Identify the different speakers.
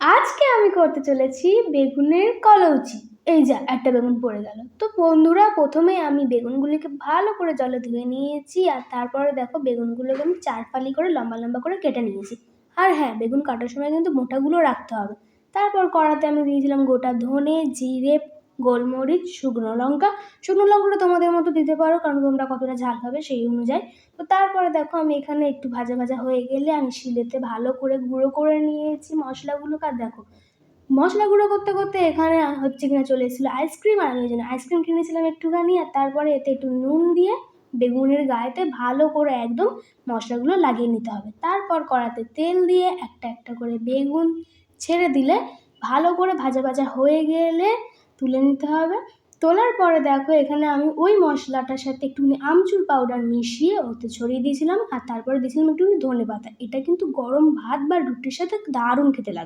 Speaker 1: আজকে আমি করতে চলেছি বেগুনের কলৌচি। এই যা একটা বেগুন পড়ে গেল। তো বন্ধুরা, প্রথমে আমি বেগুনগুলিকে ভালো করে জলে ধুয়ে নিয়েছি, আর তারপরে দেখো বেগুনগুলোকে আমি 4 ফালি করে লম্বা লম্বা করে কেটে নিয়েছি। আর হ্যাঁ, বেগুন কাটার সময় কিন্তু মোটাগুলো রাখতে হবে। তারপর কড়াতে আমি দিয়েছিলাম গোটা ধনে, জিরে, গোলমরিচ, শুকনো লঙ্কা। শুকনো লঙ্কাটা তোমাদের মতো দিতে পারো, কারণ তোমরা কতটা ঝাল খাবে সেই অনুযায়ী। তো তারপরে দেখো আমি এখানে একটু ভাজা ভাজা হয়ে গেলে আমি শিলেতে ভালো করে গুঁড়ো করে নিয়েছি মশলাগুলোকে। আর দেখো মশলা গুঁড়ো করতে করতে এখানে হচ্ছে কিনা চলে এসেছিলো আইসক্রিম, আর আমি ওই জন্য আইসক্রিম কিনেছিলাম একটুখানি। আর তারপরে এতে একটু নুন দিয়ে বেগুনের গায়েতে ভালো করে একদম মশলাগুলো লাগিয়ে নিতে হবে। তারপর কড়াতে তেল দিয়ে একটা একটা করে বেগুন ছেড়ে দিলে ভালো করে ভাজা ভাজা হয়ে গেলে তুলে নিতে হবে। তোলার পরে দেখো এখানে আমি ওই মশলাটার সাথে একটুখানি আমচুর পাউডার মিশিয়ে ওতে ছড়িয়ে দিয়েছিলাম, আর তারপরে দিয়েছিলাম একটুখানি ধনেপাতা। এটা কিন্তু গরম ভাত বা রুটির সাথে দারুণ খেতে লাগে।